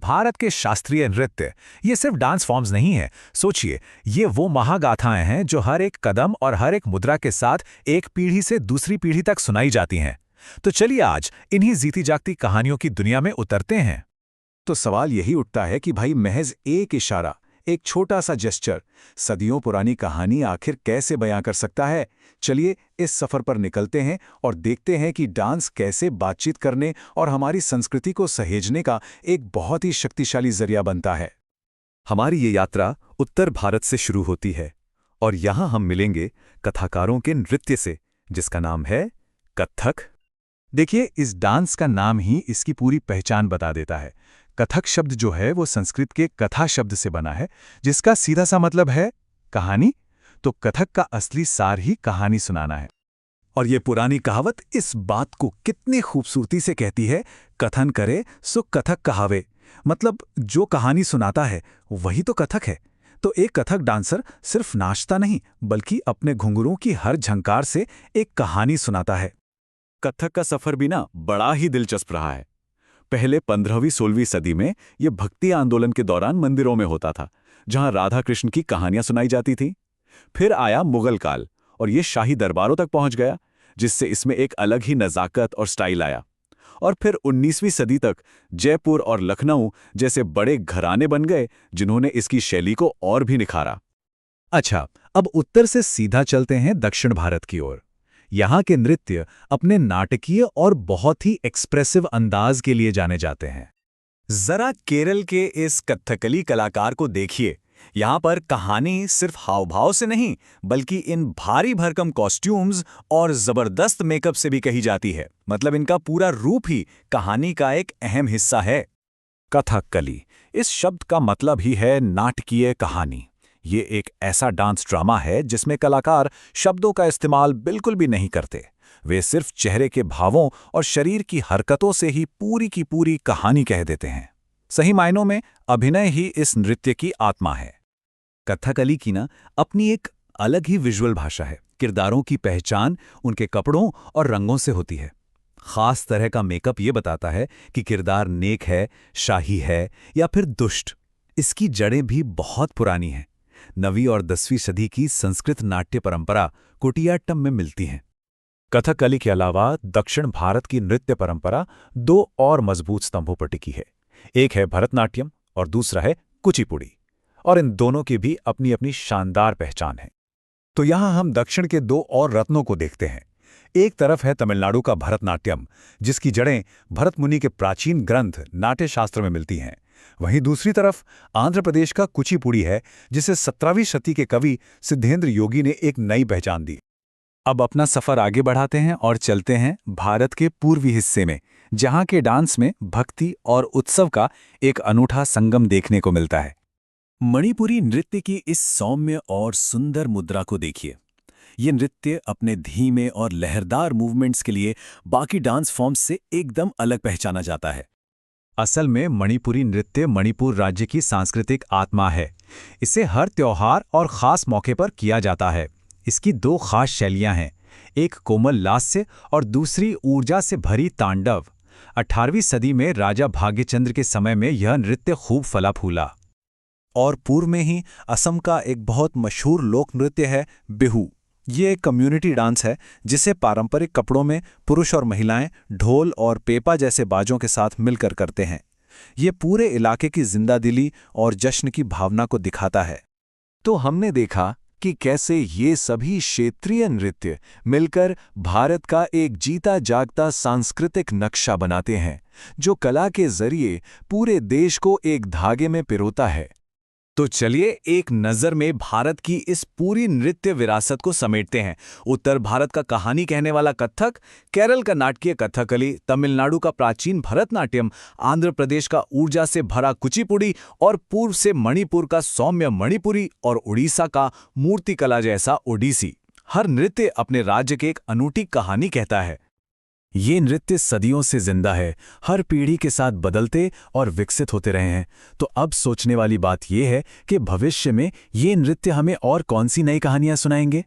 भारत के शास्त्रीय नृत्य ये सिर्फ डांस फॉर्म्स नहीं है। सोचिए, ये वो महागाथाएं हैं जो हर एक कदम और हर एक मुद्रा के साथ एक पीढ़ी से दूसरी पीढ़ी तक सुनाई जाती हैं। तो चलिए आज इन्हीं जीती जागती कहानियों की दुनिया में उतरते हैं। तो सवाल यही उठता है कि भाई महज एक इशारा, एक छोटा सा जेस्चर सदियों पुरानी कहानी आखिर कैसे बयां कर सकता है। चलिए इस सफर पर निकलते हैं और देखते हैं कि डांस कैसे बातचीत करने और हमारी संस्कृति को सहेजने का एक बहुत ही शक्तिशाली जरिया बनता है। हमारी ये यात्रा उत्तर भारत से शुरू होती है और यहाँ हम मिलेंगे कथाकारों के नृत्य से, जिसका नाम है कथक। देखिए, इस डांस का नाम ही इसकी पूरी पहचान बता देता है। कथक शब्द जो है वो संस्कृत के कथा शब्द से बना है, जिसका सीधा सा मतलब है कहानी। तो कथक का असली सार ही कहानी सुनाना है। और ये पुरानी कहावत इस बात को कितनी खूबसूरती से कहती है, कथन करे सो कथक कहावे। मतलब जो कहानी सुनाता है वही तो कथक है। तो एक कथक डांसर सिर्फ नाचता नहीं, बल्कि अपने घुंघरूओं की हर झंकार से एक कहानी सुनाता है। कथक का सफर भी ना बड़ा ही दिलचस्प रहा है। पहले 15वीं-16वीं सदी में ये भक्ति आंदोलन के दौरान मंदिरों में होता था, जहां राधा कृष्ण की कहानियां सुनाई जाती थी। फिर आया मुगल काल और ये शाही दरबारों तक पहुंच गया, जिससे इसमें एक अलग ही नज़ाकत और स्टाइल आया। और फिर 19वीं सदी तक जयपुर और लखनऊ जैसे बड़े घराने बन गए, जिन्होंने इसकी शैली को और भी निखारा। अच्छा, अब उत्तर से सीधा चलते हैं दक्षिण भारत की ओर। यहाँ के नृत्य अपने नाटकीय और बहुत ही एक्सप्रेसिव अंदाज के लिए जाने जाते हैं। जरा केरल के इस कथकली कलाकार को देखिए। यहाँ पर कहानी सिर्फ हावभाव से नहीं, बल्कि इन भारी भरकम कॉस्ट्यूम्स और जबरदस्त मेकअप से भी कही जाती है। मतलब इनका पूरा रूप ही कहानी का एक अहम हिस्सा है। कथकली, इस शब्द का मतलब ही है नाटकीय कहानी। ये एक ऐसा डांस ड्रामा है जिसमें कलाकार शब्दों का इस्तेमाल बिल्कुल भी नहीं करते। वे सिर्फ चेहरे के भावों और शरीर की हरकतों से ही पूरी की पूरी कहानी कह देते हैं। सही मायनों में अभिनय ही इस नृत्य की आत्मा है। कथकली की ना अपनी एक अलग ही विजुअल भाषा है। किरदारों की पहचान उनके कपड़ों और रंगों से होती है। खास तरह का मेकअप ये बताता है कि किरदार नेक है, शाही है या फिर दुष्ट। इसकी जड़ें भी बहुत पुरानी हैं। 9वीं और 10वीं सदी की संस्कृत नाट्य परंपरा कुटियाट्टम में मिलती हैं। कथकली के अलावा दक्षिण भारत की नृत्य परंपरा 2 और मजबूत स्तंभों पर टिकी है। एक है भरतनाट्यम और दूसरा है कुचिपुड़ी, और इन दोनों की भी अपनी अपनी शानदार पहचान है। तो यहाँ हम दक्षिण के 2 और रत्नों को देखते हैं। एक तरफ है तमिलनाडु का भरतनाट्यम, जिसकी जड़ें भरत मुनि के प्राचीन ग्रंथ नाट्यशास्त्र में मिलती हैं। वहीं दूसरी तरफ आंध्र प्रदेश का कुचिपुड़ी है, जिसे 17वीं शती के कवि सिद्धेंद्र योगी ने एक नई पहचान दी। अब अपना सफर आगे बढ़ाते हैं और चलते हैं भारत के पूर्वी हिस्से में, जहां के डांस में भक्ति और उत्सव का एक अनूठा संगम देखने को मिलता है। मणिपुरी नृत्य की इस सौम्य और सुंदर मुद्रा को देखिए। ये नृत्य अपने धीमे और लहरदार मूवमेंट्स के लिए बाकी डांस फॉर्म्स से एकदम अलग पहचाना जाता है। असल में मणिपुरी नृत्य मणिपुर राज्य की सांस्कृतिक आत्मा है। इसे हर त्योहार और खास मौके पर किया जाता है। इसकी 2 खास शैलियां हैं, एक कोमल लास्य और दूसरी ऊर्जा से भरी तांडव। 18वीं सदी में राजा भाग्यचंद्र के समय में यह नृत्य खूब फला फूला। और पूर्व में ही असम का एक बहुत मशहूर लोक नृत्य है बिहू। ये एक कम्युनिटी डांस है जिसे पारंपरिक कपड़ों में पुरुष और महिलाएं ढोल और पेपा जैसे बाजों के साथ मिलकर करते हैं। ये पूरे इलाके की जिंदादिली और जश्न की भावना को दिखाता है। तो हमने देखा कि कैसे ये सभी क्षेत्रीय नृत्य मिलकर भारत का एक जीता जागता सांस्कृतिक नक्शा बनाते हैं, जो कला के जरिए पूरे देश को एक धागे में पिरोता है। तो चलिए एक नज़र में भारत की इस पूरी नृत्य विरासत को समेटते हैं। उत्तर भारत का कहानी कहने वाला कथक, केरल का नाटकीय कथकली, तमिलनाडु का प्राचीन भरतनाट्यम, आंध्र प्रदेश का ऊर्जा से भरा कुचिपुड़ी और पूर्व से मणिपुर का सौम्य मणिपुरी और उड़ीसा का मूर्तिकला जैसा ओडिसी। हर नृत्य अपने राज्य की एक अनूठी कहानी कहता है। ये नृत्य सदियों से जिंदा है, हर पीढ़ी के साथ बदलते और विकसित होते रहे हैं। तो अब सोचने वाली बात यह है कि भविष्य में ये नृत्य हमें और कौन सी नई कहानियां सुनाएंगे।